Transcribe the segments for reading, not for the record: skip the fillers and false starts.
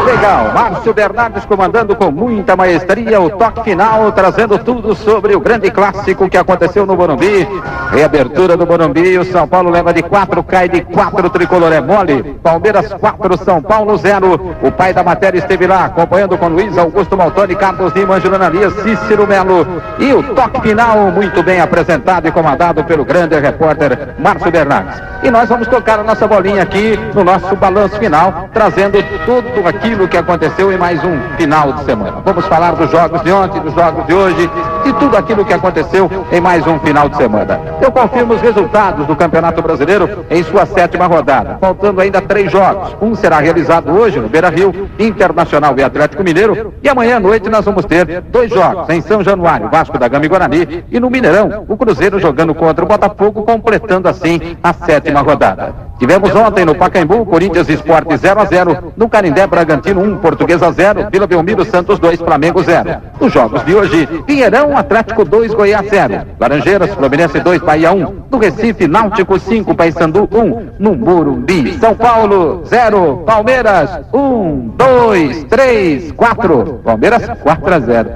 Legal, Márcio Bernardes comandando com muita maestria o toque final, trazendo tudo sobre o grande clássico que aconteceu no Morumbi. Reabertura do Morumbi, o São Paulo leva de 4, cai de 4, o tricolor é mole. Palmeiras 4, São Paulo 0. O pai da matéria esteve lá, acompanhando com Luiz Augusto Maltoni, Carlos Lima, Ângelo Ananias, Cícero Melo. E o toque final, muito bem apresentado e comandado pelo grande repórter Márcio Bernardes. E nós vamos tocar a nossa bolinha aqui no nosso balanço final, trazendo tudo aquilo que aconteceu em mais um final de semana. Vamos falar dos jogos de ontem, dos jogos de hoje, de tudo aquilo que aconteceu em mais um final de semana. Eu confirmo os resultados do Campeonato Brasileiro em sua 7ª rodada, faltando ainda 3 jogos. Um será realizado hoje no Beira-Rio, Internacional e Atlético Mineiro, e amanhã à noite nós vamos ter 2 jogos em São Januário, Vasco da Gama e Guarani, e no Mineirão, o Cruzeiro jogando contra o Botafogo, completando assim a 7ª rodada. Tivemos ontem no Pacaembu, Corinthians e Sport 0-0, no Canindé, Bragantino 1, Portuguesa 0, Vila Belmiro, Santos 2, Flamengo 0. Nos jogos de hoje, Pinheirão, Atlético 2, Goiás 0, Laranjeiras, Fluminense 2, Bahia 1, no Recife, Náutico 5, Paysandu 1, no Morumbi, São Paulo 0, Palmeiras 1, 2, 3, 4, Palmeiras 4-0.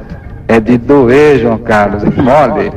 É de doer, João Carlos, mole.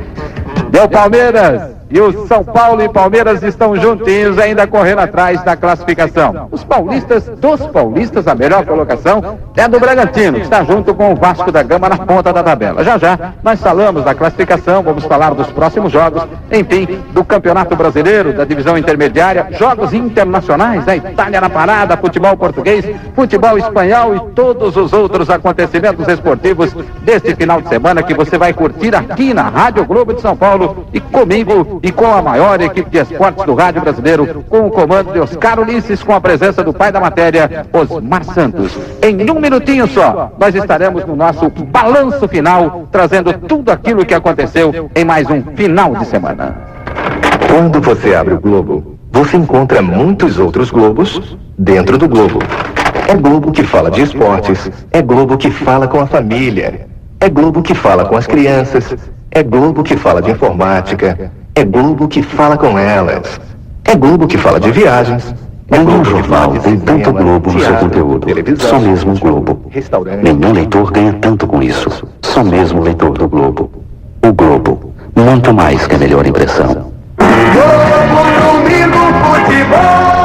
Deu Palmeiras. E o São Paulo e Palmeiras estão juntinhos, ainda correndo atrás da classificação. Os paulistas, dos paulistas, a melhor colocação é do Bragantino, que está junto com o Vasco da Gama na ponta da tabela. Já já nós falamos da classificação, vamos falar dos próximos jogos, enfim, do Campeonato Brasileiro, da divisão intermediária, jogos internacionais, a Itália na parada, futebol português, futebol espanhol e todos os outros acontecimentos esportivos deste final de semana que você vai curtir aqui na Rádio Globo de São Paulo e comigo e com a maior equipe de esportes do rádio brasileiro, com o comando de Oscar Ulisses, com a presença do pai da matéria, Osmar Santos. Em um minutinho só, nós estaremos no nosso balanço final, trazendo tudo aquilo que aconteceu em mais um final de semana. Quando você abre o Globo, você encontra muitos outros Globos dentro do Globo. É Globo que fala de esportes, é Globo que fala com a família, é Globo que fala com as crianças, é Globo que fala de informática, é Globo que fala com elas. É Globo que fala de viagens. Nenhum jornal tem tanto Globo no seu conteúdo. Só mesmo o Globo. Nenhum leitor ganha tanto com isso. Só mesmo o leitor do Globo. O Globo. Muito mais que a melhor impressão. Globo Domingo Futebol!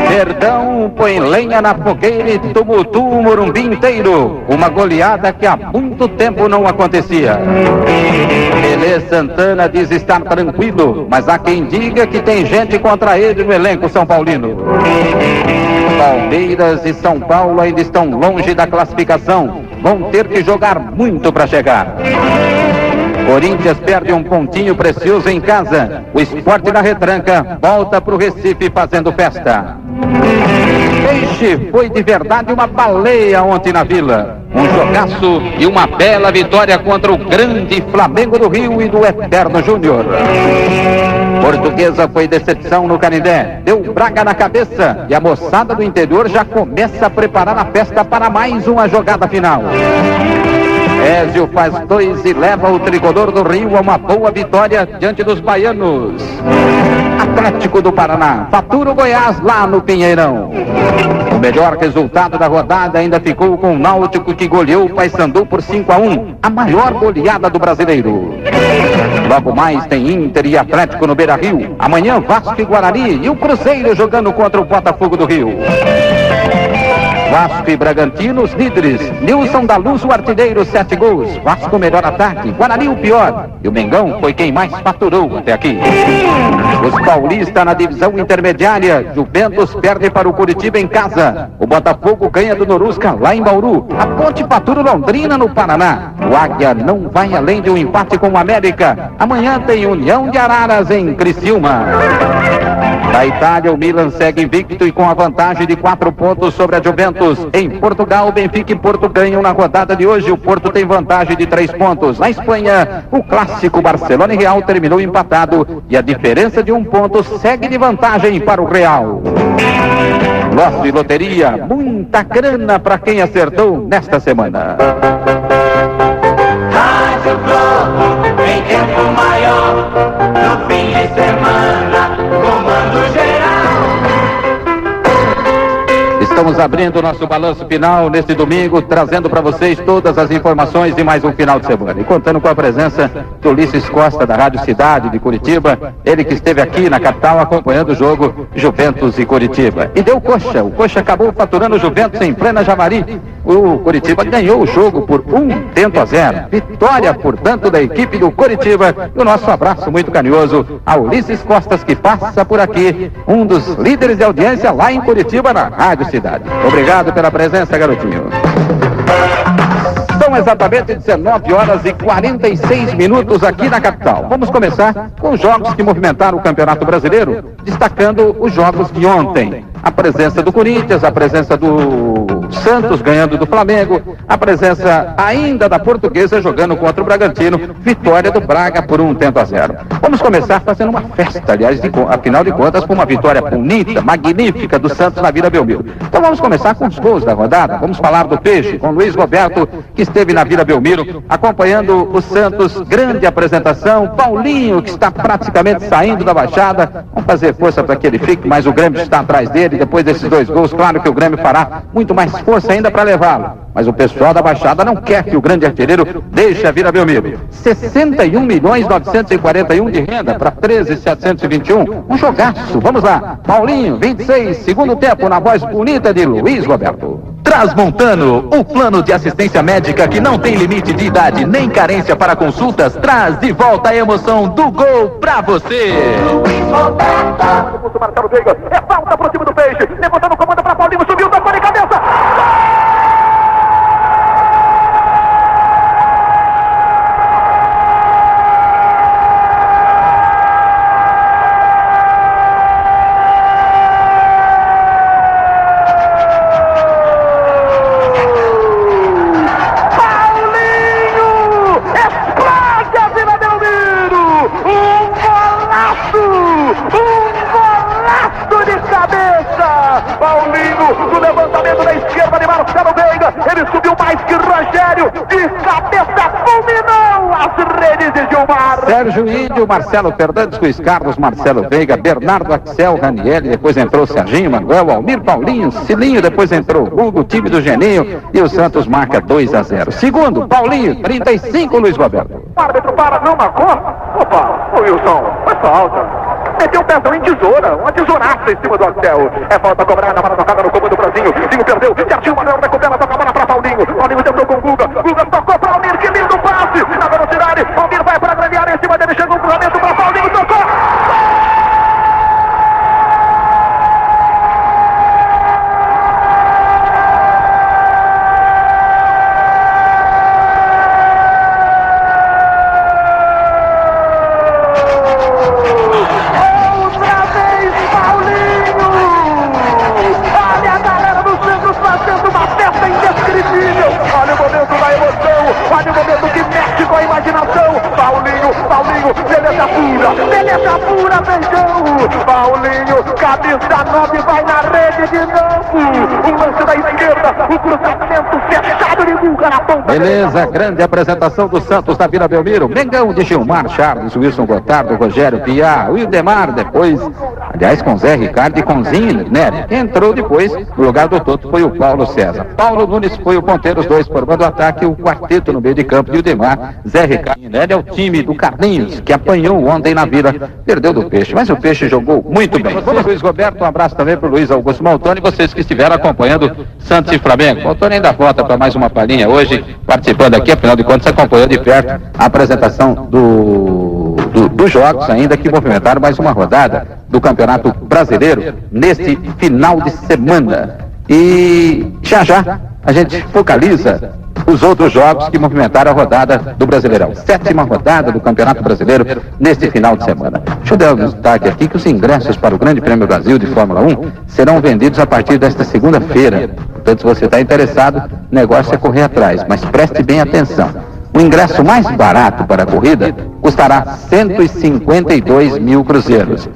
Verdão põe lenha na fogueira e tumultua o Morumbi inteiro. Uma goleada que há muito tempo não acontecia. Pelé Santana diz estar tranquilo, mas há quem diga que tem gente contra ele no elenco São Paulino. Palmeiras e São Paulo ainda estão longe da classificação. Vão ter que jogar muito para chegar. Corinthians perde um pontinho precioso em casa. O Sport na retranca volta para o Recife fazendo festa. Peixe foi de verdade uma baleia ontem na Vila. Um jogaço e uma bela vitória contra o grande Flamengo do Rio e do Eterno Júnior. Portuguesa foi decepção no Canindé, deu Braga na cabeça e a moçada do interior já começa a preparar a festa para mais uma jogada final. Ézio faz 2 e leva o tricolor do Rio a uma boa vitória diante dos baianos. Atlético do Paraná fatura o Goiás lá no Pinheirão. O melhor resultado da rodada ainda ficou com o Náutico, que goleou o Paysandu por 5-1, a maior goleada do brasileiro. Logo mais tem Inter e Atlético no Beira-Rio. Amanhã Vasco e Guarani e o Cruzeiro jogando contra o Botafogo do Rio. Vasco e Bragantino, os líderes. Nilson da Luz, o artilheiro, 7 gols. Vasco, melhor ataque. Guarani, o pior. E o Mengão foi quem mais faturou até aqui. Os paulistas na divisão intermediária. Juventus perde para o Curitiba em casa. O Botafogo ganha do Norusca lá em Bauru. A Ponte fatura o Londrina no Paraná. O Águia não vai além de um empate com o América. Amanhã tem União de Araras em Criciúma. Da Itália, o Milan segue invicto e com a vantagem de 4 pontos sobre a Juventus. Em Portugal, Benfica e Porto ganham na rodada de hoje. O Porto tem vantagem de 3 pontos. Na Espanha, o clássico Barcelona e Real terminou empatado e a diferença de 1 ponto segue de vantagem para o Real. Lote Loteria, muita grana para quem acertou nesta semana. Rádio Globo, em tempo maior, no fim de semana, comando geral. Estamos abrindo o nosso balanço final neste domingo, trazendo para vocês todas as informações de mais um final de semana. E contando com a presença do Ulisses Costa, da Rádio Cidade de Curitiba, ele que esteve aqui na capital acompanhando o jogo Juventus e Curitiba. E deu coxa, o coxa acabou faturando o Juventus em plena Javari. O Curitiba ganhou o jogo por 1-0. Vitória, portanto, da equipe do Curitiba. E o nosso abraço muito carinhoso ao Ulisses Costas, que passa por aqui, um dos líderes de audiência lá em Curitiba, na Rádio Cidade. Obrigado pela presença, garotinho. São exatamente 19 horas e 46 minutos aqui na capital. Vamos começar com os jogos que movimentaram o Campeonato Brasileiro, destacando os jogos de ontem. A presença do Corinthians, a presença do Santos ganhando do Flamengo, a presença ainda da Portuguesa jogando contra o Bragantino, vitória do Braga por 1-0. Vamos começar fazendo uma festa, aliás, afinal de contas, com uma vitória bonita, magnífica do Santos na Vila Belmiro. Então vamos começar com os gols da rodada. Vamos falar do Peixe, com Luiz Roberto, que esteve na Vila Belmiro, acompanhando o Santos, grande apresentação. Paulinho, que está praticamente saindo da Baixada, vamos fazer força para que ele fique, mas o Grêmio está atrás dele. Depois desses dois gols, claro que o Grêmio fará muito mais força ainda para levá-lo. Mas o pessoal da Baixada não quer que o grande artilheiro deixe a Vila Belmiro. 61.941 de renda para 13.721. Um jogaço. Vamos lá. Paulinho, 26, segundo tempo, na voz bonita de Luiz Roberto. Transmontano, o plano de assistência médica que não tem limite de idade nem carência para consultas, traz de volta a emoção do gol pra você. Luiz Roberto. Marcelo Veiga, é falta pro time do Peixe, levantando o comando para Paulinho, subiu, tocou de cabeça. Paulinho, do levantamento da esquerda de Marcelo Veiga, ele subiu mais que Rogério, de cabeça fulminou as redes de Gilmar. Sérgio Índio, Marcelo Fernandes, Luiz Carlos, Marcelo Veiga, Bernardo Axel, Raniel, depois entrou Serginho, Manuel, Almir, Paulinho, Cilinho, depois entrou Hugo, time do Geninho, e o Santos marca 2-0. Segundo, Paulinho, 35, Luiz Roberto. O árbitro para, não marcou? Opa, o Wilson, foi falta. Meteu o pezão em tesoura, uma tesouraça em cima do Axel. É falta cobrada para tocada no comando do Brasil. Zinho perdeu, Serginho Manuel recupera, toca a bola para Paulinho. Paulinho tentou com o Guga, Guga tocou para Almir, que lindo passe. Na velocidade, Almir vai para a grande área, em cima dele chegou o cruzamento para Paulinho, tocou. Beleza pura, beijão. Paulinho, cabeça 9, vai na rede de novo. O lance da esquerda, o cruzamento fechado de Guga na ponta. Beleza, grande apresentação do Santos na Vila Belmiro. Mengão de Gilmar, Charles, Wilson Gotardo, Rogério Piá, Wildemar, depois, aliás, com Zé Ricardo e com Zinner, né? Entrou depois, no lugar do Toto foi o Paulo César. Paulo Nunes foi o ponteiro, os dois formando o ataque, o quarteto no meio de campo, Wildemar, Zé Ricardo. Ele é o time do Carlinhos, que apanhou ontem na Vila, perdeu do Peixe, mas o Peixe jogou muito bem. Vamos, Luiz Roberto, um abraço também para o Luiz Augusto Maltoni e vocês que estiveram acompanhando Santos e Flamengo. Maltoni ainda volta para mais uma palhinha hoje, participando aqui, afinal de contas, acompanhou de perto a apresentação dos jogos ainda que movimentaram mais uma rodada do Campeonato Brasileiro neste final de semana. E já a gente focaliza os outros jogos que movimentaram a rodada do Brasileirão. 7ª rodada do Campeonato Brasileiro neste final de semana. Deixa eu dar um destaque aqui que os ingressos para o Grande Prêmio Brasil de Fórmula 1 serão vendidos a partir desta segunda-feira. Portanto, se você está interessado, o negócio é correr atrás, mas preste bem atenção. O ingresso mais barato para a corrida custará 152 mil cruzeiros,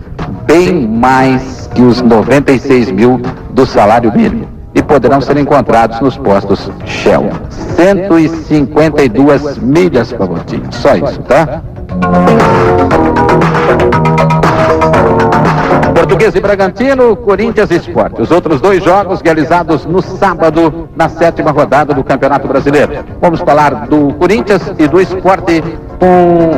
bem mais que os 96 mil do do salário mínimo e poderão ser encontrados nos postos Shell. 152 milhas para Votinho, só isso, tá? Portuguesa e Bragantino, Corinthians e Sport. Os outros dois jogos realizados no sábado, na 7ª rodada do Campeonato Brasileiro. Vamos falar do Corinthians e do Sport com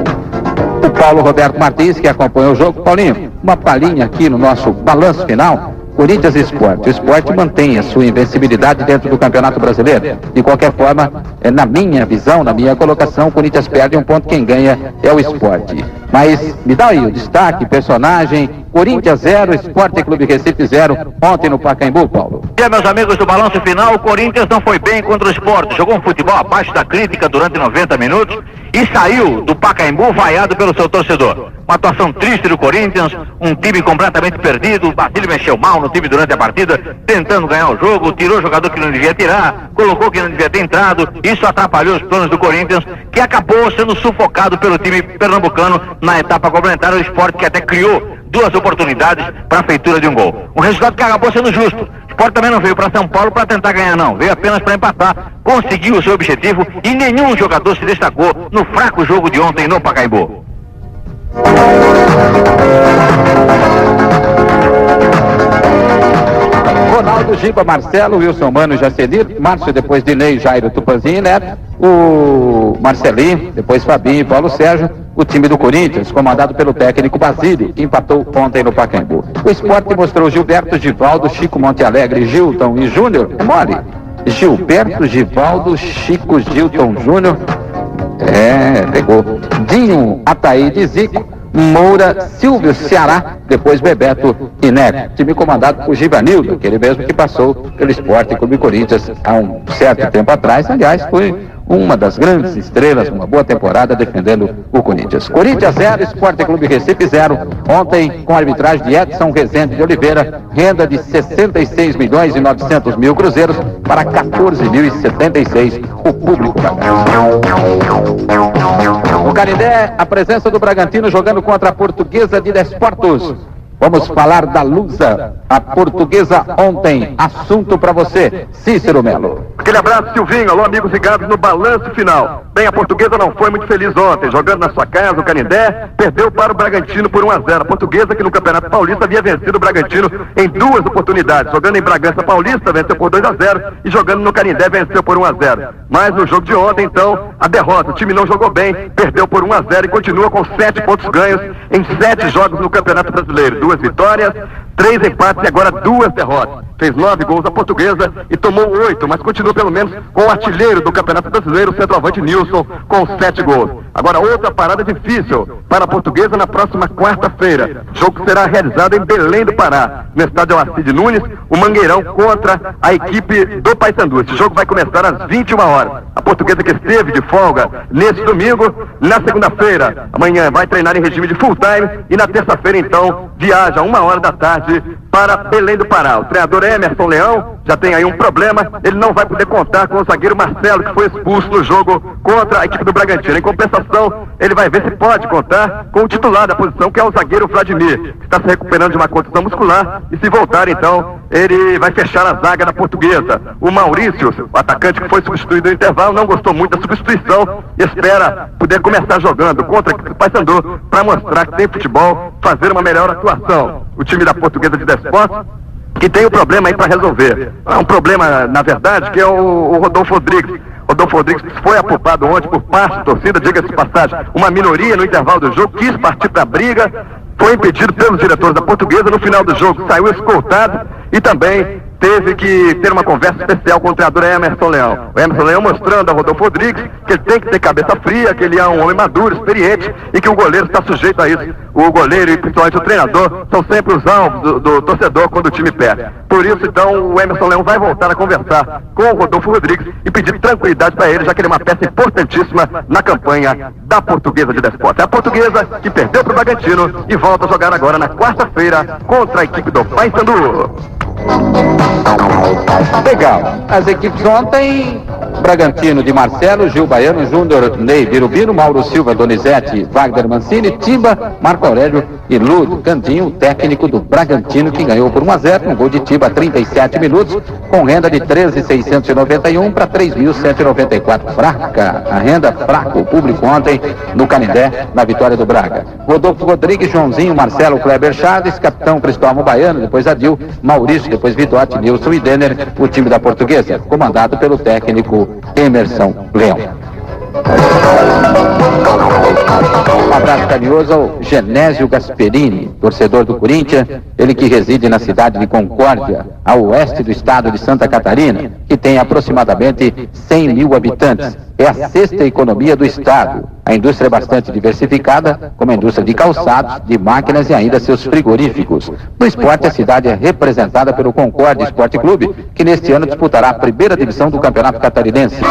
o Paulo Roberto Martins, que acompanhou o jogo. Paulinho, uma palhinha aqui no nosso balanço final. Corinthians e Sport. O Sport mantém a sua invencibilidade dentro do Campeonato Brasileiro. De qualquer forma, na minha visão, na minha colocação, o Corinthians perde um ponto, quem ganha é o Sport. Mas me dá aí o destaque, personagem, Corinthians 0, Sport Clube Recife 0, ontem no Pacaembu, Paulo. E meus amigos do balanço final, o Corinthians não foi bem contra o Sport, jogou um futebol abaixo da crítica durante 90 minutos e saiu do Pacaembu vaiado pelo seu torcedor. Uma atuação triste do Corinthians, um time completamente perdido, o Basílio mexeu mal no time durante a partida, tentando ganhar o jogo, tirou jogador que não devia tirar, colocou quem não devia ter entrado, isso atrapalhou os planos do Corinthians, que acabou sendo sufocado pelo time pernambucano na etapa complementar, o Sport que até criou 2 oportunidades para a feitura de um gol. Um resultado que acabou sendo justo. O Sport também não veio para São Paulo para tentar ganhar, não. Veio apenas para empatar, conseguiu o seu objetivo e nenhum jogador se destacou no fraco jogo de ontem no Pacaembu. Ronaldo, Giba, Marcelo, Wilson Mano, Jacenir, Márcio, depois Dinei, Jairo, Tupanzinho e Neto, o Marcelinho, depois Fabinho e Paulo Sérgio, o time do Corinthians, comandado pelo técnico Basílio, que empatou ontem no Pacaembu. O Sport mostrou Gilberto, Givaldo, Chico Montealegre, Gilton e Júnior. É mole. Gilberto, Givaldo, Chico, Gilton, Júnior. Pegou. Dinho, Ataíde, Zico, Moura, Silvio, Ceará, depois Bebeto e Neco. Time comandado por Givanildo, aquele mesmo que passou pelo Sport Clube Corinthians há um certo tempo atrás. Aliás, foi uma das grandes estrelas, uma boa temporada defendendo o Corinthians. Corinthians 0, Sport Clube Recife 0. Ontem, com a arbitragem de Edson Rezende de Oliveira, renda de 66 milhões e 900 mil cruzeiros para 14.076 o público da casa. No Canindé, a presença do Bragantino jogando contra a Portuguesa de Desportos. Vamos falar da Lusa, a Portuguesa ontem. Assunto para você, Cícero Melo. Aquele abraço, Silvinho. Alô, amigos ligados no balanço final. Bem, a Portuguesa não foi muito feliz ontem. Jogando na sua casa, o Canindé perdeu para o Bragantino por 1-0. A Portuguesa, que no Campeonato Paulista havia vencido o Bragantino em 2 oportunidades. Jogando em Bragança Paulista, venceu por 2-0. E jogando no Canindé, venceu por 1-0. Mas no jogo de ontem, então, a derrota. O time não jogou bem, perdeu por 1-0 e continua com 7 pontos ganhos em 7 jogos no Campeonato Brasileiro. 2 vitórias, 3 empates e agora 2 derrotas. Fez 9 gols a Portuguesa e tomou 8, mas continua pelo menos com o artilheiro do Campeonato Brasileiro, o centroavante Nilson, com 7 gols. Agora outra parada difícil para a Portuguesa na próxima quarta-feira. Jogo que será realizado em Belém do Pará, no estádio Alcide Nunes, o Mangueirão contra a equipe do Paysandu. Esse jogo vai começar às 21 horas. A Portuguesa, que esteve de folga nesse domingo, na segunda-feira, amanhã vai treinar em regime de full time e na terça-feira então viaja 1h da tarde para Belém do Pará. O treinador Emerson Leão já tem aí um problema, ele não vai poder contar com o zagueiro Marcelo, que foi expulso no jogo contra a equipe do Bragantino. Em compensação, ele vai ver se pode contar com o titular da posição, que é o zagueiro Vladimir, que está se recuperando de uma contusão muscular, e se voltar então, ele vai fechar a zaga da Portuguesa. O Maurício, o atacante que foi substituído no intervalo, não gostou muito da substituição e espera poder começar jogando contra a equipe do Paysandu para mostrar que tem futebol, fazer uma melhor atuação. O time da Portuguesa de Desportos, que tem um problema aí para resolver. É um problema, na verdade, que é o Rodolfo Rodrigues. Rodolfo Rodrigues foi apupado ontem por parte da torcida, diga-se de passagem, uma minoria no intervalo do jogo, quis partir para a briga, foi impedido pelos diretores da Portuguesa. No final do jogo saiu escoltado e também teve que ter uma conversa especial com o treinador Emerson Leão. O Emerson Leão mostrando a Rodolfo Rodrigues que ele tem que ter cabeça fria, que ele é um homem maduro, experiente e que o goleiro está sujeito a isso. O goleiro e principalmente o treinador são sempre os alvos do torcedor quando o time perde. Por isso, então, o Emerson Leão vai voltar a conversar com o Rodolfo Rodrigues e pedir tranquilidade para ele, já que ele é uma peça importantíssima na campanha da Portuguesa de Desportos. É a Portuguesa que perdeu para o Bragantino e volta a jogar agora na quarta-feira contra a equipe do Paysandu. Legal. As equipes ontem, Bragantino de Marcelo, Gil Baiano, Júnior, Ney, Birubino, Mauro Silva, Donizete, Wagner Mancini, Timba, Marco Aurélio Iludo Candinho, técnico do Bragantino, que ganhou por 1-0, um gol de Tiba a 37 minutos, com renda de 13.691 para 3.194. Fraca, a renda fraca, o público ontem no Canindé, na vitória do Braga. Rodolfo Rodrigues, Joãozinho, Marcelo, Kleber Chaves, capitão Cristóvão Baiano, depois Adil, Maurício, depois Vidotti, Nilson e Denner, o time da Portuguesa, comandado pelo técnico Emerson Leão. Um abraço carinhoso ao Genésio Gasperini, torcedor do Corinthians, ele que reside na cidade de Concórdia, a oeste do estado de Santa Catarina, que tem aproximadamente 100 mil habitantes. É a sexta economia do estado. A indústria é bastante diversificada, como a indústria de calçados, de máquinas e ainda seus frigoríficos. No esporte, a cidade é representada pelo Concórdia Esporte Clube, que neste ano disputará a primeira divisão do Campeonato Catarinense.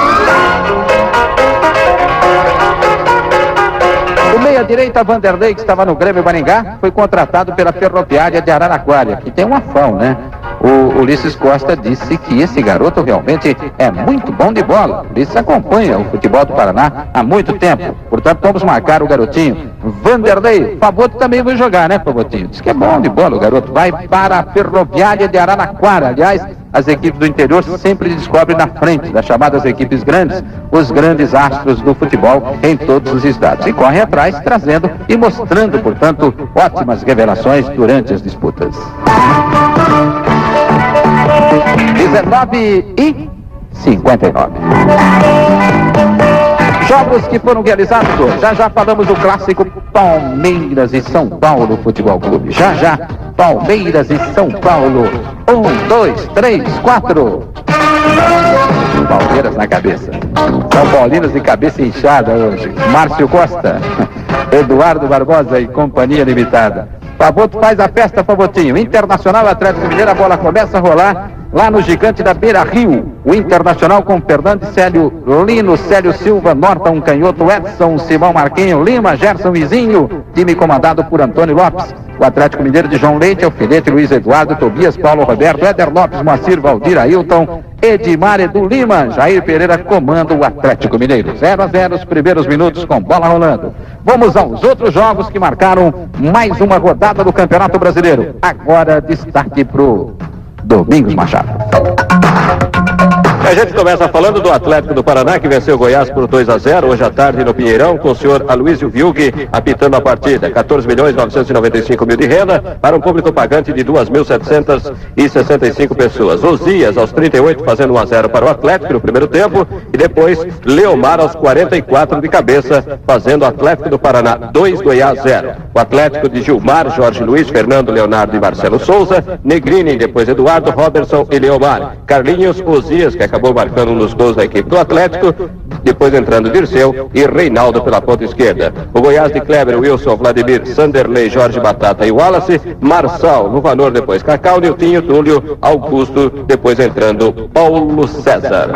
O meia-direita Vanderlei, que estava no Grêmio Maringá, foi contratado pela Ferroviária de Araraquara, que tem uma FAO, né? O Ulisses Costa disse que esse garoto realmente é muito bom de bola. Ulisses acompanha o futebol do Paraná há muito tempo. Portanto, vamos marcar o garotinho. Vanderlei, Pavoto também vai jogar, né, Pavotinho? Diz que é bom de bola o garoto. Vai para a Ferroviária de Araraquara. Aliás, as equipes do interior sempre descobrem na frente das chamadas equipes grandes, os grandes astros do futebol em todos os estados. E correm atrás, trazendo e mostrando, portanto, ótimas revelações durante as disputas. 19:59. Jogos que foram realizados hoje. Já falamos do clássico Palmeiras e São Paulo Futebol Clube. Já, Palmeiras e São Paulo. 1, 2, 3, 4. Palmeiras na cabeça. São Paulinos de cabeça inchada hoje. Márcio Costa, Eduardo Barbosa e Companhia Limitada. Pavoto faz a festa, Pavotinho. Internacional Atlético Mineiro, a bola começa a rolar lá no gigante da Beira Rio. O Internacional com Fernandes, Célio Lino, Célio Silva, Norton, Canhoto, Edson, Simão Marquinho, Lima, Gerson Vizinho, time comandado por Antônio Lopes. O Atlético Mineiro de João Leite, Alfinete, Luiz Eduardo, Tobias, Paulo Roberto, Éder Lopes, Moacir, Valdir, Ailton, Edmar, Edu Lima, Jair Pereira comanda o Atlético Mineiro. 0-0 os primeiros minutos com bola rolando. Vamos aos outros jogos que marcaram mais uma rodada do Campeonato Brasileiro. Agora destaque pro Domingos Machado. A gente começa falando do Atlético do Paraná, que venceu o Goiás por 2-0 hoje à tarde no Pinheirão, com o senhor Aloysio Vilg apitando a partida. 14.995.000 de renda para um público pagante de 2.765 pessoas. Osias aos 38 fazendo 1-0 para o Atlético no primeiro tempo, e depois Leomar aos 44 de cabeça fazendo o Atlético do Paraná 2, Goiás 0. O Atlético de Gilmar, Jorge Luiz, Fernando, Leonardo e Marcelo Souza, Negrini, depois Eduardo, Robertson e Leomar. Carlinhos, Osias, que acabou marcando um dos gols da equipe do Atlético, depois entrando Dirceu e Reinaldo pela ponta esquerda. O Goiás de Kleber, Wilson, Vladimir, Sanderley, Jorge Batata e Wallace, Marçal, Luvanor, depois Cacau, Niltinho, Túlio, Augusto, depois entrando Paulo César.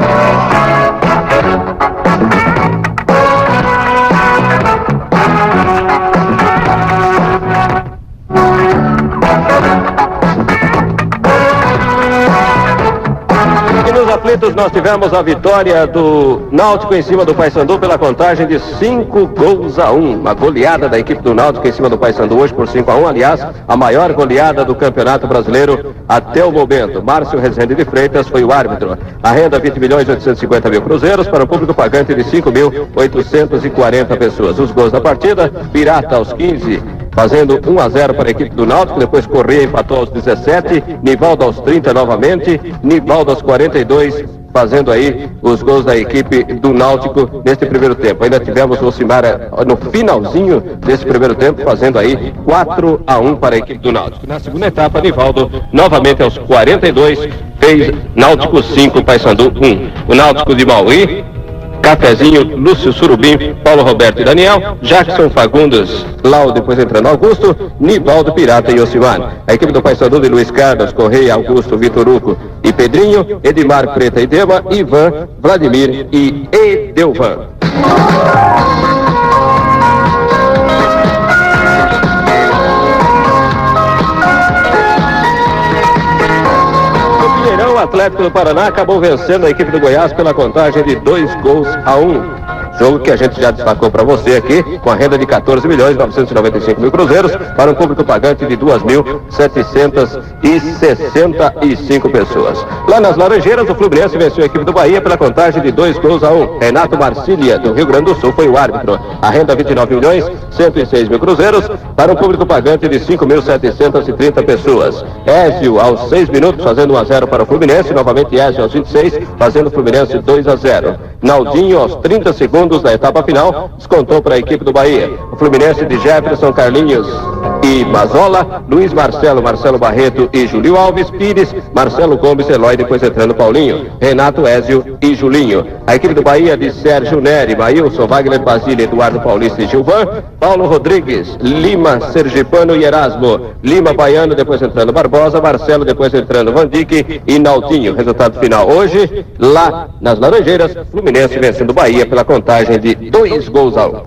Nos aflitos nós tivemos a vitória do Náutico em cima do Paysandu pela contagem de 5-1. Uma goleada da equipe do Náutico em cima do Paysandu hoje por 5-1. Aliás, a maior goleada do Campeonato Brasileiro até o momento. Márcio Rezende de Freitas foi o árbitro. A renda 20.850.000 cruzeiros para um público pagante de 5.840 pessoas. Os gols da partida: Pirata aos 15, fazendo 1-0 para a equipe do Náutico, depois Corrêa empatou aos 17, Nivaldo aos 30 novamente, Nivaldo aos 42, fazendo aí os gols da equipe do Náutico neste primeiro tempo. Ainda tivemos o Ocimar no finalzinho desse primeiro tempo, fazendo aí 4-1 para a equipe do Náutico. Na segunda etapa, Nivaldo novamente aos 42, fez Náutico 5, Paysandu 1. O Náutico de Mauí, Cafezinho, Lúcio Surubim, Paulo Roberto e Daniel, Jackson Fagundes, Lau, depois entrando Augusto, Nivaldo, Pirata e Ocimar. A equipe do Paysandu de Luiz Carlos, Correia, Augusto, Vitor Hugo e Pedrinho, Edmar, Preta e Dema, Ivan, Vladimir e Edelvan. O Atlético do Paraná acabou vencendo a equipe do Goiás pela contagem de 2-1. jogo que a gente já destacou para você aqui, com a renda de 14.995.000 cruzeiros, para um público pagante de 2.765 pessoas. Lá nas Laranjeiras, o Fluminense venceu a equipe do Bahia pela contagem de 2-1. Renato Marcília, do Rio Grande do Sul, foi o árbitro. A renda 29.106.000 cruzeiros, para um público pagante de 5.730 pessoas. Ézio, aos 6 minutos, fazendo 1-0 para o Fluminense. Novamente Ézio, aos 26, fazendo o Fluminense 2-0. Naldinho, aos 30 segundos da etapa final, descontou para a equipe do Bahia. O Fluminense de Jefferson, Carlinhos e Mazola, Luiz Marcelo, Marcelo Barreto e Julio Alves, Pires, Marcelo Gomes, Eloy, depois entrando Paulinho, Renato, Ézio e Julinho. A equipe do Bahia de Sérgio Neri, Maílson, Wagner Basílio, Eduardo Paulista e Gilvan, Paulo Rodrigues, Lima, Sergipano e Erasmo, Lima, Baiano, depois entrando Barbosa, Marcelo, depois entrando Vandique e Naldinho. Resultado final hoje, lá nas Laranjeiras, Fluminense vencendo o Bahia pela contagem de 2-1.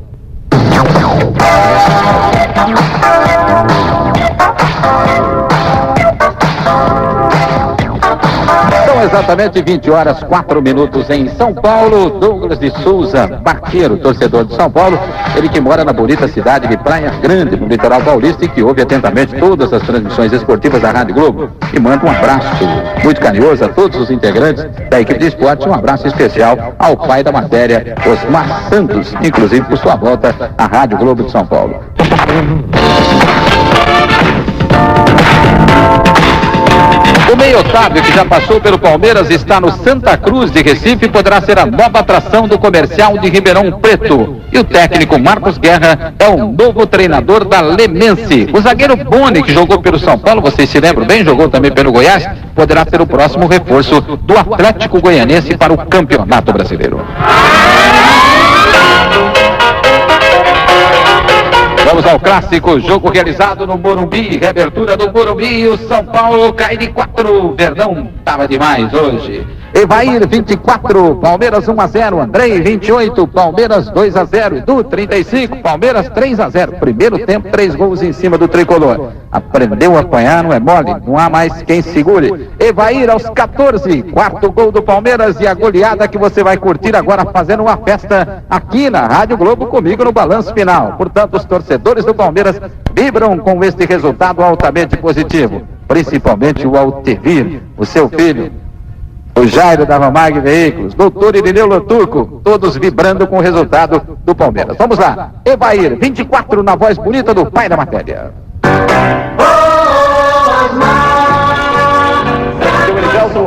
São exatamente 20h04 em São Paulo. Douglas de Souza, barqueiro, torcedor de São Paulo, ele que mora na bonita cidade de Praia Grande, no litoral paulista, e que ouve atentamente todas as transmissões esportivas da Rádio Globo, e manda um abraço muito carinhoso a todos os integrantes da equipe de esportes, um abraço especial ao pai da matéria, Osmar Santos, inclusive por sua volta à Rádio Globo de São Paulo. O meio Otávio, que já passou pelo Palmeiras, está no Santa Cruz de Recife, poderá ser a nova atração do comercial de Ribeirão Preto. E o técnico Marcos Guerra é o novo treinador da Lemense. O zagueiro Boni, que jogou pelo São Paulo, vocês se lembram bem, jogou também pelo Goiás, poderá ser o próximo reforço do Atlético Goianense para o Campeonato Brasileiro. Vamos ao clássico, jogo realizado no Morumbi, reabertura do Morumbi, o São Paulo cai de 4, Verdão estava demais hoje. Evair 24, Palmeiras 1-0, Andrei 28, Palmeiras 2-0, Edu 35, Palmeiras 3-0. Primeiro tempo, 3 gols em cima do tricolor. Aprendeu a apanhar, não é mole, não há mais quem segure. Evair aos 14, quarto gol do Palmeiras e a goleada que você vai curtir agora fazendo uma festa aqui na Rádio Globo comigo no balanço final. Portanto, os torcedores do Palmeiras vibram com este resultado altamente positivo. Principalmente o Altevir, o seu filho, o Jairo da Vamag Veículos, doutor Irineu Loturco, todos vibrando com o resultado do Palmeiras. Vamos lá, Evair, 24, na voz bonita do pai da matéria.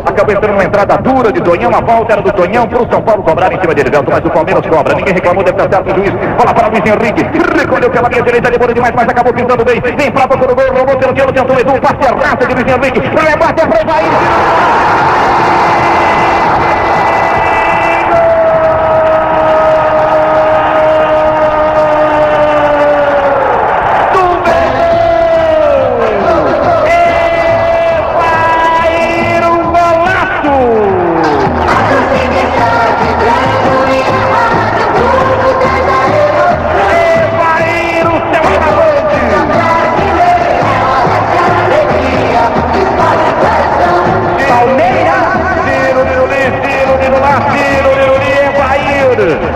Acabou entrando uma entrada dura de Tonhão, a volta era do Tonhão para o São Paulo cobrar em cima de Erivelto, mas o Palmeiras cobra, ninguém reclamou, deve estar certo o juiz, bola para Luiz Henrique, recolheu pela linha direita, demorou demais, mas acabou pintando bem, vem para o gol, rolou pelo tiro, tentou Edu, passe a raça de Luiz Henrique, rebate é para Evair.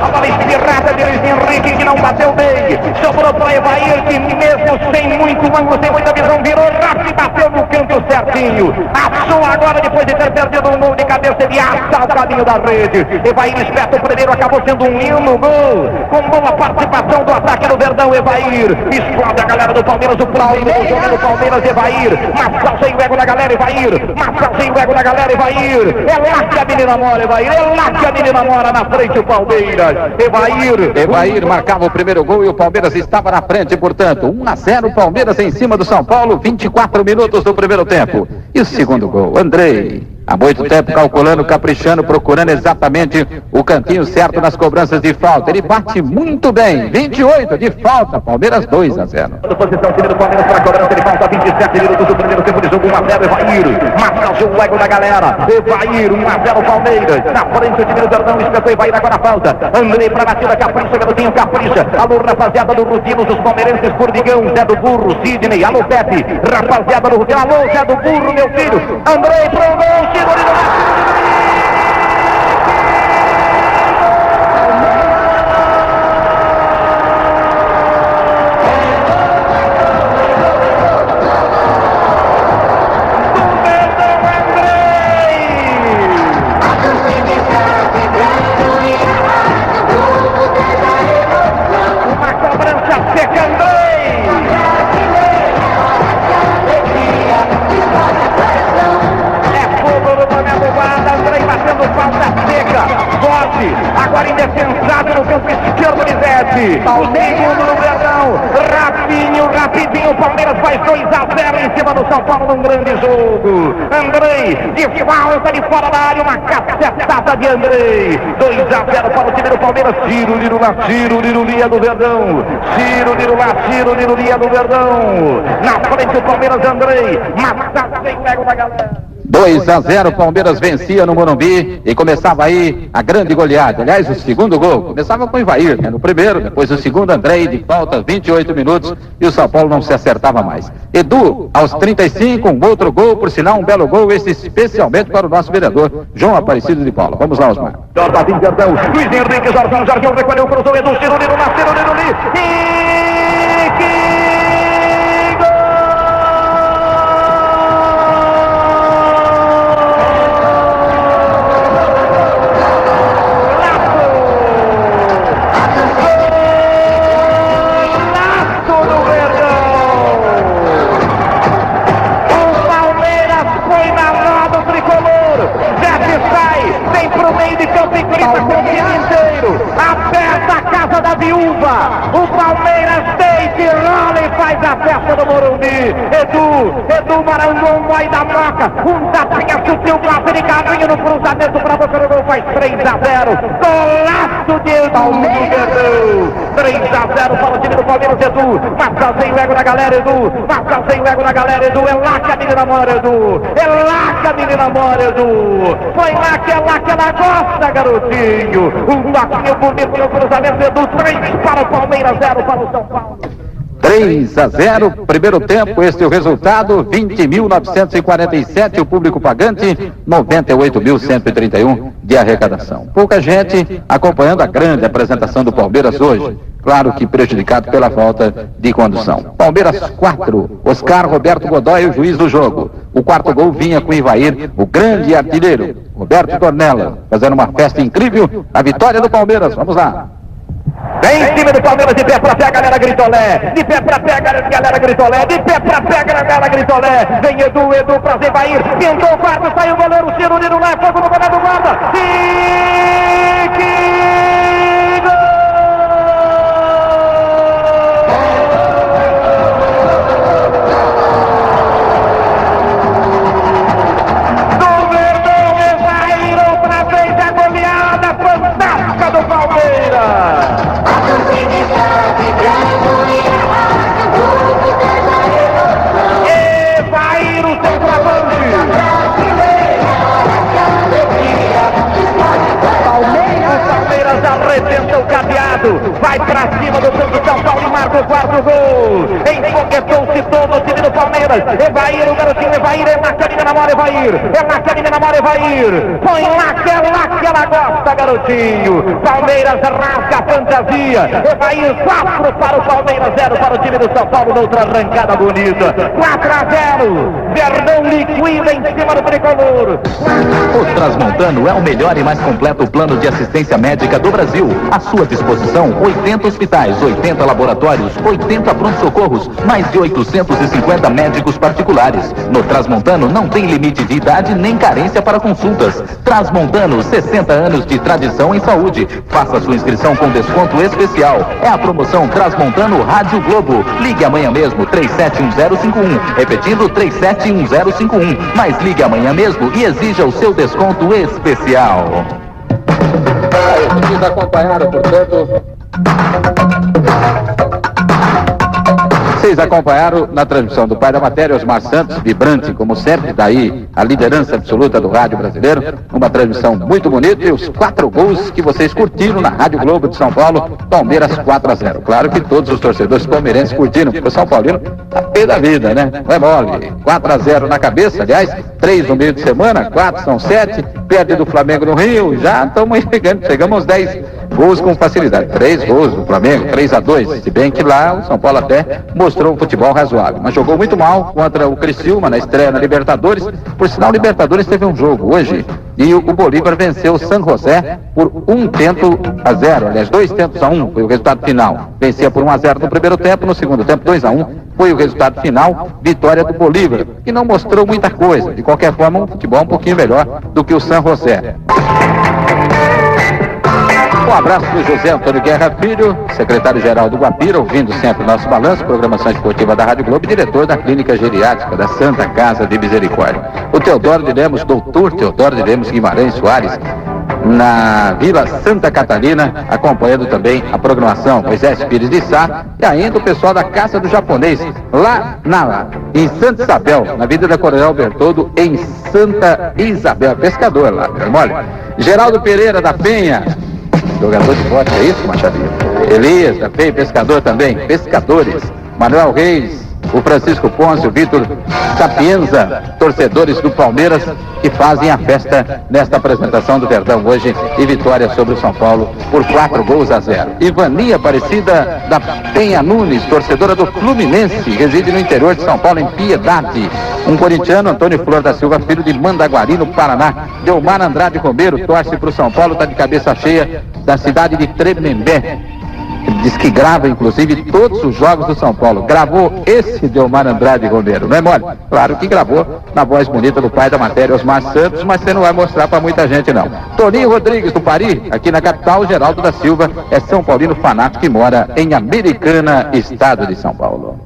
A bola espirrada de Luiz Henrique, que não bateu bem, sobrou para Evair, que mesmo sem muito ângulo, sem muita visão, virou rápido e bateu no canto certinho. Achou agora, depois de ter perdido um gol de cabeça, ele assa o caminho da rede. Evair esperto, o primeiro acabou sendo um hino gol, com boa participação do ataque do Verdão. Evair explode a galera do Palmeiras, o Palmeiras do Palmeiras, Evair, Marçal sem o ego da galera, Evair, Marçal sem o ego da galera, Evair, é lá que a menina mora, Evair, é lá que a menina mora, na frente o Palmeiras. Evair marcava o primeiro gol e o Palmeiras estava na frente, portanto, 1-0, Palmeiras em cima do São Paulo, 24 minutos do primeiro tempo. E o segundo gol, Andrei, há muito tempo calculando, caprichando, procurando exatamente o cantinho certo nas cobranças de falta. Ele bate muito bem, 28 de falta, Palmeiras 2-0. Posição, time do Palmeiras para a cobrança de falta, 27 minutos do primeiro tempo de jogo, 1-0, Evair, marca o ego da galera, Evair, 1-0, Palmeiras, na frente o time do Verdão, espetou Evair agora a falta, Andrei para a batida, capricha, garotinho, capricha, alô rapaziada do Rutinos, os palmeirenses por Digão, Zé do Burro, Sidney, alô Pepe, rapaziada do Rutinos, alô Zé do Burro, meu filho, Andrei pro gol, segura ele avançado no campo esquerdo de Zete. O segundo no Verdão, rapidinho, o Palmeiras faz 2-0 em cima do São Paulo num grande jogo. Andrei, de falta de fora da área, uma cacetada de Andrei. 2-0 para o time do Palmeiras. Tiro, Lirulia do Verdão. Tiro, Lirulia do Verdão. Na frente o Palmeiras, Andrei. Matado sem pego da galera. 2-0, Palmeiras vencia no Morumbi e começava aí a grande goleada. Aliás, o segundo gol começava com o Ivair, né? No primeiro, depois o segundo Andrei, de falta, 28 minutos, e o São Paulo não se acertava mais. Edu, aos 35, um outro gol, por sinal, um belo gol, esse especialmente para o nosso vereador, João Aparecido de Paula. Vamos lá, Osmar. Jorginho Verdão, Luiz Henrique, Jorginho recolheu, cruzou, Edu, Ciro, o Palmeiras deita e rola e faz a festa do Morumbi. Edu Maranhão vai da Moca, um tapinha sutil, passe de caminho no cruzamento para boca do gol, faz 3-0. Golaço de Edu. 3-0 para o time do Palmeiras, Edu. Massa sem ego na galera, Edu. É lá que a menina mora, Edu. Foi lá que ela gosta, garotinho. Um toquinho bonito no cruzamento, Edu. 3 para o Palmeiras, 0 para o São Paulo. 3-0, primeiro tempo, este é o resultado, 20.947 o público pagante, 98.131 de arrecadação. Pouca gente acompanhando a grande apresentação do Palmeiras hoje, claro que prejudicado pela falta de condução. Palmeiras 4, Oscar Roberto Godoy, o juiz do jogo. O quarto gol vinha com Ivair, o grande artilheiro, Roberto Dornella, fazendo uma festa incrível, a vitória do Palmeiras, vamos lá. Vem em cima do Palmeiras, de pé pra pé, galera Gritolé. De pé pra pé, galera Gritolé. Vem Edu pra Zebair. Pintou o quarto, saiu o goleiro, Ciro, Niro lá, fogo no goleiro, guarda. Do Verdão, Evair, outra vez a goleada fantástica do Palmeiras. Evair, o centroavante. Palmeiras arrebenta o cadeado, vai pra cima do campo de São Paulo e marca o quarto gol. Enfoquetou-se todo o time do Palmeiras. Evair, o garotinho Evair, é lá que a menina namora Evair. Põe lá que ela gosta, garotinho. Palmeiras rasga a fantasia. Evair, 4 para o Palmeiras, 0 para o time do São Paulo, noutra arrancada bonita. 4-0. Verdão liquida em cima do tricolor. O Transmontano é o melhor e mais completo plano de assistência médica do Brasil. À sua disposição, 80 hospitais, 80 laboratórios, 80 pronto-socorros, mais de 850 médicos particulares. No Transmontano não tem limite de idade nem carência para consultas. Transmontano, 60 anos de tradição em saúde. Faça sua inscrição com desconto especial. É a promoção Transmontano Rádio Globo. Ligue amanhã mesmo, 371051. Repetindo, 371051. Mas ligue amanhã mesmo e exija o seu desconto especial. Vocês acompanharam, portanto... Vocês acompanharam na transmissão do pai da matéria, Osmar Santos, vibrante, como sempre, daí a liderança absoluta do rádio brasileiro, uma transmissão muito bonita e os 4 gols que vocês curtiram na Rádio Globo de São Paulo, Palmeiras 4-0. Claro que todos os torcedores palmeirenses curtiram, porque o São Paulino tá pé da vida, né? Não é mole. 4-0 na cabeça, aliás, 3 no meio de semana, 4 são 7, perde do Flamengo no Rio, já estamos chegamos aos 10 gols com facilidade. 3 gols do Flamengo, 3-2, se bem que lá o São Paulo até mostrou um futebol razoável, mas jogou muito mal contra o Criciúma na estreia na Libertadores. Por sinal, Libertadores teve um jogo hoje e o Bolívar venceu o San José por 1-0, aliás, 2-1 foi o resultado final. Vencia por 1-0 no primeiro tempo, no segundo tempo 2-1 foi o resultado final, vitória do Bolívar, que não mostrou muita coisa. De qualquer forma, um futebol um pouquinho melhor do que o San José. Um abraço para o José Antônio Guerra Filho, secretário-geral do Guapira, ouvindo sempre o nosso balanço, programação esportiva da Rádio Globo, diretor da Clínica Geriátrica da Santa Casa de Misericórdia. O Teodoro de Lemos, doutor Teodoro de Lemos Guimarães Soares, na Vila Santa Catarina, acompanhando também a programação Moisés Pires de Sá, e ainda o pessoal da Caça do Japonês, lá em Santa Isabel, na Vida da Coronel Bertoldo, em Santa Isabel, pescador lá, mole. Geraldo Pereira da Penha, jogador de bote, é isso, Machadinho? Elias da Penha, pescador também, pescadores, Manuel Reis, o Francisco Ponce, o Vitor Sapienza, torcedores do Palmeiras, que fazem a festa nesta apresentação do Verdão hoje e vitória sobre o São Paulo por 4-0. Ivania Aparecida da Penha Nunes, torcedora do Fluminense, reside no interior de São Paulo, em Piedade. Um corintiano, Antônio Flor da Silva, filho de Mandaguari, no Paraná. Delmar Andrade Romero, torce para o São Paulo, está de cabeça cheia, da cidade de Tremembé. Diz que grava, inclusive, todos os jogos do São Paulo. Gravou esse Delmar Andrade Romero, não é mole? Claro que gravou na voz bonita do pai da matéria, Osmar Santos, mas você não vai mostrar para muita gente, não. Toninho Rodrigues, do Paris, aqui na capital. Geraldo da Silva é São Paulino fanático que mora em Americana, estado de São Paulo.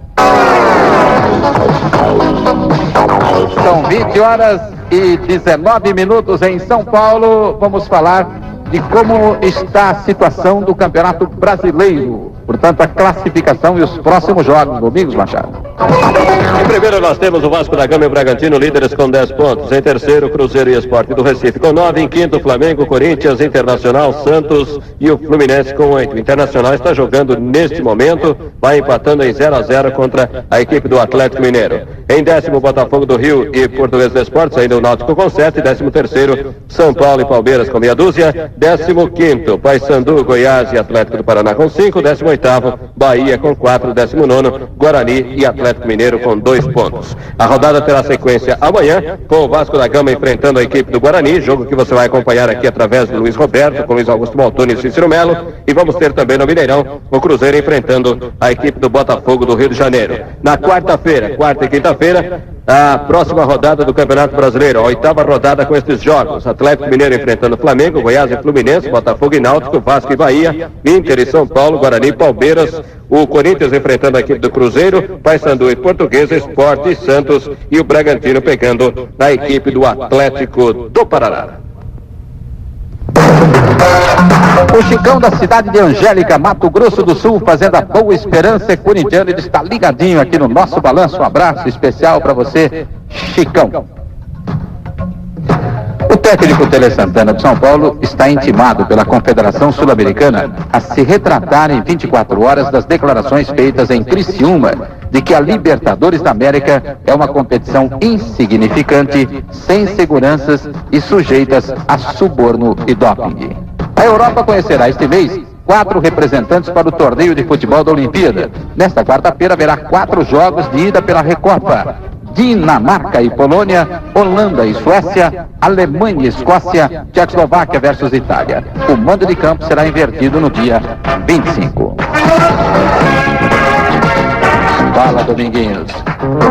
São 20h19 em São Paulo. Vamos falar de como está a situação do Campeonato Brasileiro. Portanto, a classificação e os próximos jogos. Domingos Machado. Em primeiro nós temos o Vasco da Gama e o Bragantino, líderes com 10 pontos. Em terceiro, Cruzeiro e Sport do Recife com 9. Em quinto, Flamengo, Corinthians, Internacional, Santos e o Fluminense com 8. O Internacional está jogando neste momento, vai empatando em 0-0 contra a equipe do Atlético Mineiro. Em décimo, Botafogo do Rio e Português do Esportes, ainda o Náutico com 7. 13º, São Paulo e Palmeiras com meia dúzia. 15º, Paysandu, Goiás e Atlético do Paraná com 5. 18º, Bahia com 4. 19º, Guarani e Atlético Mineiro com 2 pontos. A rodada terá sequência amanhã, com o Vasco da Gama enfrentando a equipe do Guarani, jogo que você vai acompanhar aqui através do Luiz Roberto, com Luiz Augusto Maltoni e Cícero Melo, e vamos ter também no Mineirão o Cruzeiro enfrentando a equipe do Botafogo do Rio de Janeiro. Na quarta-feira, quarta e quinta-feira, a próxima rodada do Campeonato Brasileiro, a 8ª rodada com estes jogos: Atlético Mineiro enfrentando Flamengo, Goiás e Fluminense, Botafogo e Náutico, Vasco e Bahia, Inter e São Paulo, Guarani e Palmeiras, o Corinthians enfrentando a equipe do Cruzeiro, Paysandu e Português, Sport e Santos, e o Bragantino pegando a equipe do Atlético do Paraná. O Chicão da cidade de Angélica, Mato Grosso do Sul, fazendo a Boa Esperança, é corintiano, ele está ligadinho aqui no nosso balanço. Um abraço especial para você, Chicão. O técnico Tele Santana de São Paulo está intimado pela Confederação Sul-Americana a se retratar em 24 horas das declarações feitas em Criciúma de que a Libertadores da América é uma competição insignificante, sem seguranças e sujeitas a suborno e doping. A Europa conhecerá este mês 4 representantes para o torneio de futebol da Olimpíada. Nesta quarta-feira haverá 4 jogos de ida pela Recopa: Dinamarca e Polônia, Holanda e Suécia, Alemanha e Escócia, Tchecoslováquia versus Itália. O mando de campo será invertido no dia 25. Fala, Dominguinhos.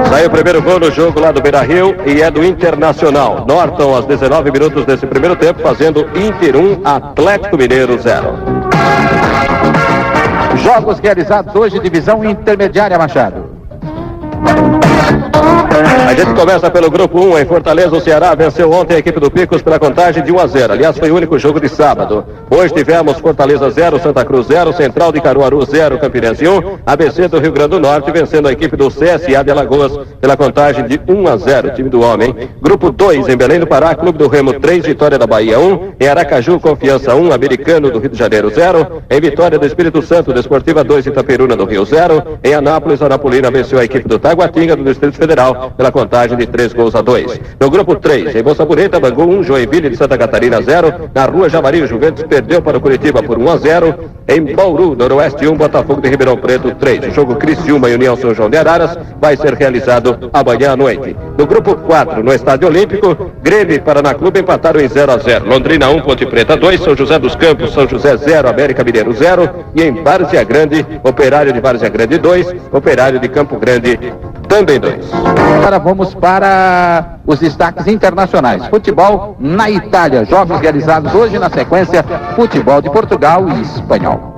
Saiu o primeiro gol no jogo lá do Beira-Rio e é do Internacional. Norton, aos 19 minutos desse primeiro tempo, fazendo Inter 1, Atlético Mineiro 0. Jogos realizados hoje, divisão intermediária, Machado. A gente começa pelo grupo 1, em Fortaleza. O Ceará venceu ontem a equipe do Picos pela contagem de 1-0. Aliás, foi o único jogo de sábado. Hoje tivemos Fortaleza 0, Santa Cruz 0, Central de Caruaru 0, Campinense 1, ABC do Rio Grande do Norte vencendo a equipe do CSA de Alagoas pela contagem de 1-0, time do homem. Grupo 2, em Belém do Pará, Clube do Remo 3, Vitória da Bahia 1, em Aracaju, Confiança 1, Americano do Rio de Janeiro 0, em Vitória do Espírito Santo, Desportiva 2, Itaperuna do Rio 0, em Anápolis, Anapolina venceu a equipe do Taguatinga do Distrito Federal pela contagem de 3-2. No grupo 3, em Bolsa Bonita, Bangu 1, Joinville de Santa Catarina 0, na Rua Javari, o Juventus perdeu para o Curitiba por 1-0, em Bauru, Noroeste 1, Botafogo de Ribeirão Preto 3. O jogo Criciúma e União São João de Araras vai ser realizado amanhã à noite. No grupo 4, no Estádio Olímpico, Grêmio e Paraná Clube empataram em 0-0. Londrina 1, Ponte Preta 2, São José dos Campos, São José 0, América Mineiro 0, e em Várzea Grande, Operário de Várzea Grande 2, Operário de Campo Grande também 2. Agora vamos para os destaques internacionais. Futebol na Itália. Jogos realizados hoje na sequência. Futebol de Portugal e Espanhol.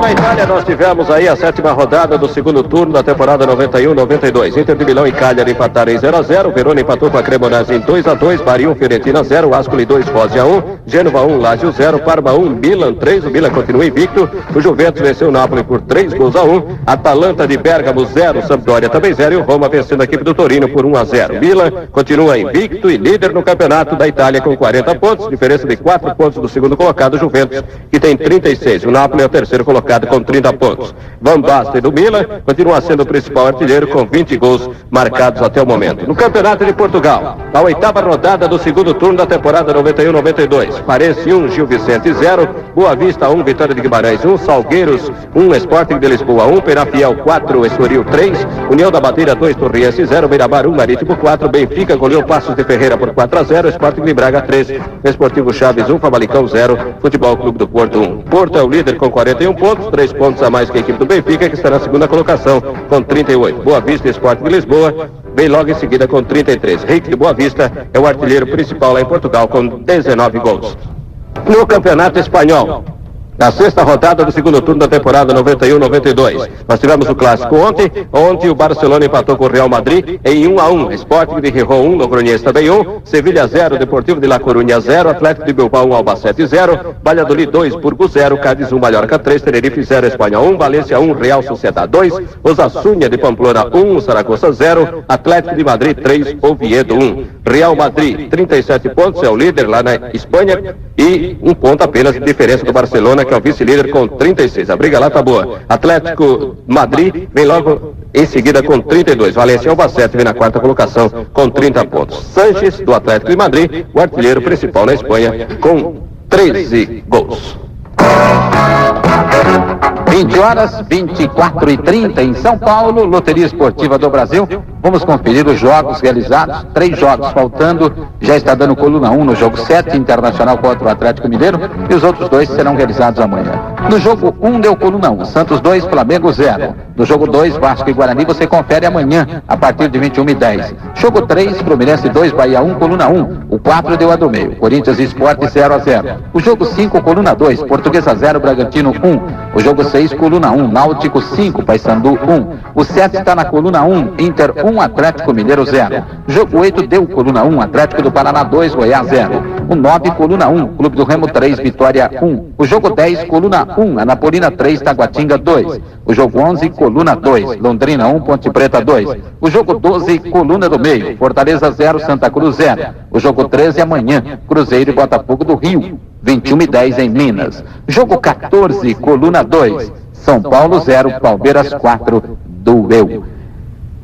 Na Itália nós tivemos aí a 7ª rodada do segundo turno da temporada 91-92. Inter de Milão e Cagliari empataram em 0-0. Verona empatou com a Cremonese em 2-2. Bari 1, Fiorentina 0. Ascoli 2, Foggia 1. Gênova 1, Lazio 0. Parma 1, Milan 3. O Milan continua invicto. O Juventus venceu o Napoli por 3-1. Atalanta de Bergamo 0. Sampdoria também 0. E o Roma vencendo a equipe do Torino por 1-0. Milan continua invicto e líder no campeonato da Itália com 40 pontos. Diferença de 4 pontos do segundo colocado, Juventus, que tem 36. O Napoli é o terceiro colocado com 30 pontos. Van Basten do Milan continua sendo o principal artilheiro com 20 gols marcados até o momento. No Campeonato de Portugal, a 8ª rodada do segundo turno da temporada 91-92. Farense 1, Gil Vicente 0, Boa Vista 1, Vitória de Guimarães 1, Salgueiros 1, Sporting de Lisboa 1, Penafiel 4, Estoril 3, União da Madeira 2, Torriense 0, Beira-Mar 1, Marítimo 4, Benfica goleou Passos de Ferreira por 4-0, Sporting de Braga 3, Esportivo Chaves 1, Famalicão 0, Futebol Clube do Porto 1. Porto é o líder com 41 pontos, 3 pontos a mais que a equipe do Benfica, que está na segunda colocação com 38. Boa Vista e Sporting de Lisboa vem logo em seguida com 33. Reik de Boa Vista é o artilheiro principal lá em Portugal com 19 gols. No Campeonato Espanhol, na 6ª rodada do segundo turno da temporada 91-92. Nós tivemos o clássico ontem o Barcelona empatou com o Real Madrid em 1-1. Sporting de Gijón 1, Logroñés também 1, Sevilha 0, Deportivo de La Coruña 0, Atlético de Bilbao 1, Albacete 0, Valladolid 2, Burgos 0, Cádiz 1, Mallorca 3, Tenerife 0, Espanhol 1, Valência 1, Real Sociedad 2, Osasuna de Pamplona 1, Saragossa 0, Atlético de Madrid 3, Oviedo 1. Real Madrid 37 pontos, é o líder lá na Espanha e 1 ponto apenas de diferença do Barcelona, que é o vice-líder com 36. A briga lá tá boa. Atlético Madrid vem logo em seguida com 32. Valência e Albacete vem na 4ª colocação com 30 pontos. Sanches, do Atlético de Madrid, o artilheiro principal na Espanha, com 13 gols. 20h24h30 em São Paulo, Loteria Esportiva do Brasil. Vamos conferir os jogos realizados, 3 jogos faltando, já está dando coluna 1 no jogo 7, Internacional contra o Atlético Mineiro, e os outros 2 serão realizados amanhã. No jogo 1 deu coluna 1, Santos 2, Flamengo 0. No jogo 2, Vasco e Guarani, você confere amanhã, a partir de 21h10. Jogo 3, Fluminense 2, Bahia 1, coluna 1. O 4 deu a do meio, Corinthians e Sport 0-0. O jogo 5, coluna 2, Portuguesa 0, Bragantino 1. O jogo 6, coluna 1, Náutico 5, Paysandu 1. O 7 está na coluna 1, Inter 1, Atlético Mineiro 0. Jogo 8 deu coluna 1, Atlético do Paraná 2, Goiás 0. O 9, coluna 1, Clube do Remo 3, Vitória 1. O jogo 10, coluna 1, Anapolina 3, Taguatinga 2. O jogo 11, coluna 2, Londrina 1, Ponte Preta 2. O jogo 12, coluna do meio, Fortaleza 0, Santa Cruz 0. O jogo 13, amanhã, Cruzeiro e Botafogo do Rio, 21h10 em Minas. Jogo 14, coluna 2, São Paulo 0, Palmeiras 4, doeu.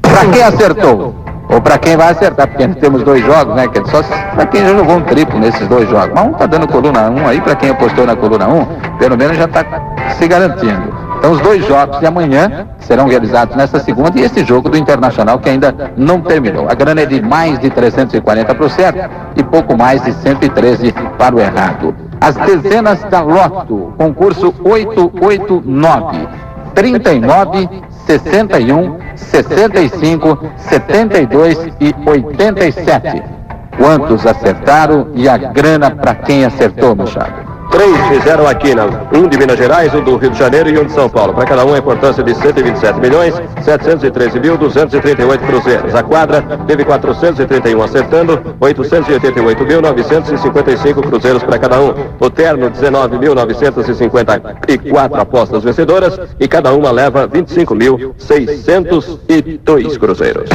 Pra quem acertou? Ou pra quem vai acertar, porque temos 2 jogos, né? Que é só pra quem já jogou um triplo nesses 2 jogos. Mas um tá dando coluna 1 aí, pra quem apostou na coluna 1, pelo menos já tá se garantindo. Então os 2 jogos de amanhã serão realizados nesta segunda e esse jogo do Internacional que ainda não terminou. A grana é de mais de 340 para o certo e pouco mais de 113 para o errado. As dezenas da Loto, concurso 889, 39, 61, 65, 72 e 87. Quantos acertaram e a grana para quem acertou, Machado? 3 fizeram aqui, 1 de Minas Gerais, 1 do Rio de Janeiro e 1 de São Paulo. Para cada um a importância de 127.713.238 cruzeiros. A quadra teve 431 acertando, 888.955 cruzeiros para cada um. O terno, 19.954 apostas vencedoras e cada uma leva 25.602 cruzeiros.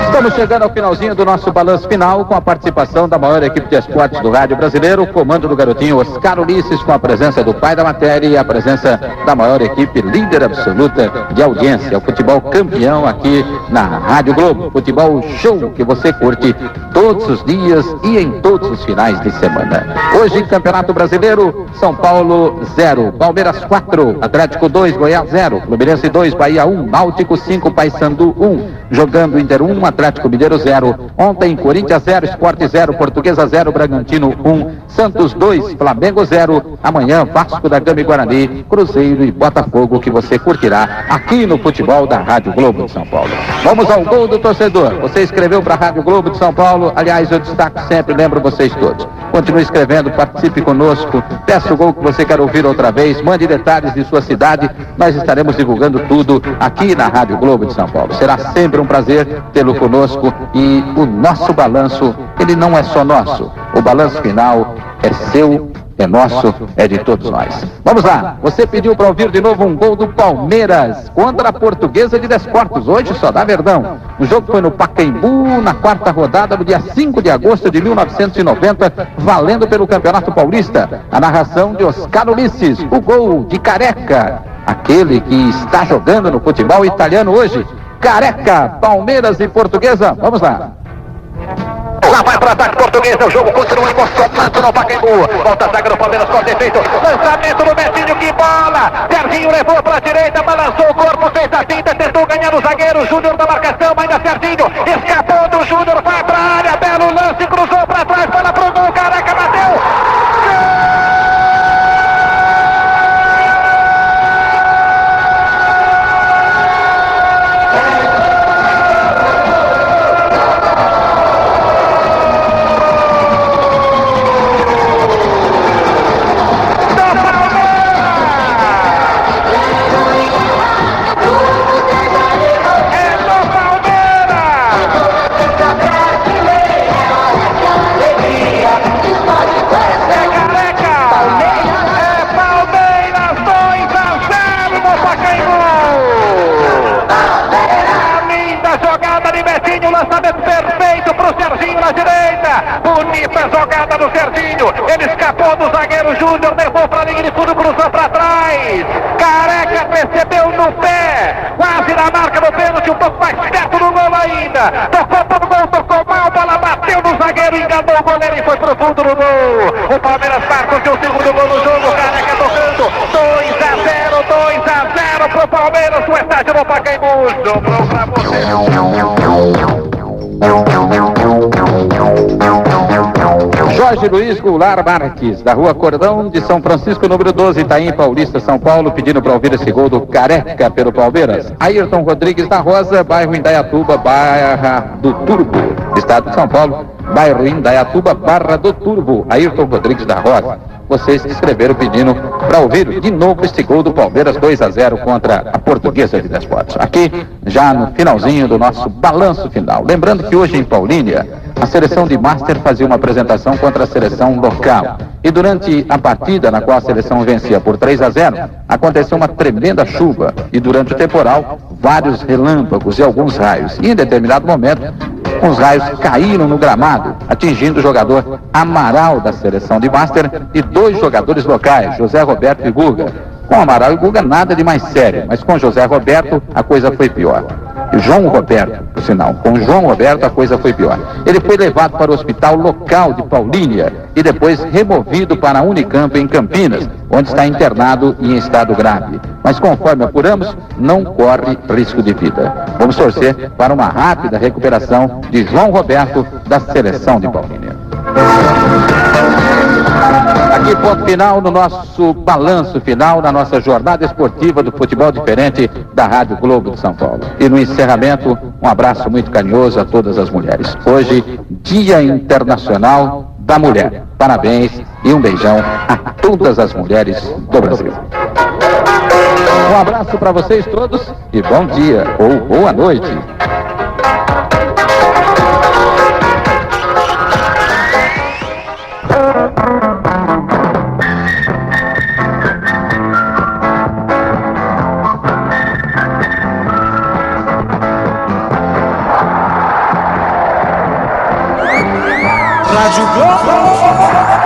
Estamos chegando ao finalzinho do nosso balanço final com a participação da maior equipe de esportes do rádio brasileiro, o comando do garotinho Oscar Ulisses, com a presença do pai da matéria e a presença da maior equipe líder absoluta de audiência, o futebol campeão aqui na Rádio Globo. Futebol show que você curte todos os dias e em todos os finais de semana. Hoje, Campeonato Brasileiro, São Paulo 0, Palmeiras 4, Atlético 2, Goiás 0, Fluminense 2, Bahia 1, Náutico 5, Paysandu 1, jogando Inter 1, Atlético Mineiro 0. Ontem, Corinthians 0, Sport 0, Portuguesa 0, Bragantino 1, Santos 2, Flamengo 0. Amanhã, Vasco da Gama e Guarani, Cruzeiro e Botafogo, que você curtirá aqui no futebol da Rádio Globo de São Paulo. Vamos ao gol do torcedor. Você escreveu para a Rádio Globo de São Paulo. Aliás, eu destaco sempre, lembro vocês todos. Continue escrevendo, participe conosco, peça o gol que você quer ouvir outra vez, mande detalhes de sua cidade, nós estaremos divulgando tudo aqui na Rádio Globo de São Paulo. Será sempre um prazer tê-lo conosco e o nosso balanço, ele não é só nosso, o balanço final é seu, é nosso, é de todos nós. Vamos lá, você pediu para ouvir de novo um gol do Palmeiras contra a Portuguesa de Desportos. Hoje só dá Verdão. O jogo foi no Pacaembu, na quarta rodada, no dia 5 de agosto de 1990, valendo pelo Campeonato Paulista. A narração de Oscar Ulisses, o gol de Careca, aquele que está jogando no futebol italiano hoje. Careca, Palmeiras e Portuguesa. Vamos lá. Lá vai para ataque Portuguesa, o jogo continua emocionante no Pacaembu. Volta a zaga do Palmeiras com defeito. Lançamento do Betinho, que bola! Serginho levou para a direita, balançou o corpo, fez a finta, tentou ganhar o zagueiro Júnior da marcação, ainda Serginho, escapou do Júnior, vai para a área, belo lance, cruzou para trás, bola pro gol, Careca bateu! Lançamento perfeito pro Serginho na direita. Bonita jogada do Serginho. Ele escapou do zagueiro Júnior, levou pra linha de fundo, cruzou pra trás. Careca recebeu no pé, quase na marca do pênalti, um pouco mais perto do gol ainda. Tocou pro gol, tocou mal, bola bateu no zagueiro, enganou o goleiro e foi pro fundo do gol. O Palmeiras marca o seu segundo gol no jogo. Careca tocando. 2-0 pro Palmeiras, o estádio do Pacaembu. Sobrou pra você. Jorge Luiz Goulart Marques, da Rua Cordão de São Francisco, número 12, Itaim Paulista, São Paulo, pedindo para ouvir esse gol do Careca pelo Palmeiras. Ayrton Rodrigues da Rosa, bairro Indaiatuba, Barra do Turbo, estado de São Paulo, bairro Indaiatuba, Barra do Turbo. Ayrton Rodrigues da Rosa. Vocês que escreveram pedindo para ouvir de novo esse gol do Palmeiras 2-0 contra a Portuguesa de Desportos. Aqui, já no finalzinho do nosso balanço final. Lembrando que hoje em Paulínia, a seleção de Master fazia uma apresentação contra a seleção local. E durante a partida, na qual a seleção vencia por 3-0, aconteceu uma tremenda chuva. E durante o temporal, vários relâmpagos e alguns raios. E em determinado momento, os raios caíram no gramado, atingindo o jogador Amaral da seleção de Master e dois jogadores locais, José Roberto e Guga. Com Amaral e Guga nada de mais sério, mas com José Roberto a coisa foi pior. E João Roberto, por sinal, com João Roberto a coisa foi pior. Ele foi levado para o hospital local de Paulínia e depois removido para a Unicamp em Campinas, onde está internado e em estado grave. Mas conforme apuramos, não corre risco de vida. Vamos torcer para uma rápida recuperação de João Roberto da seleção de Paulínia. Aqui, ponto final no nosso balanço final, na nossa jornada esportiva do futebol diferente da Rádio Globo de São Paulo. E no encerramento, um abraço muito carinhoso a todas as mulheres. Hoje, Dia Internacional da Mulher. Parabéns e um beijão a todas as mulheres do Brasil. Um abraço para vocês todos e bom dia ou boa noite. Rádio Globo.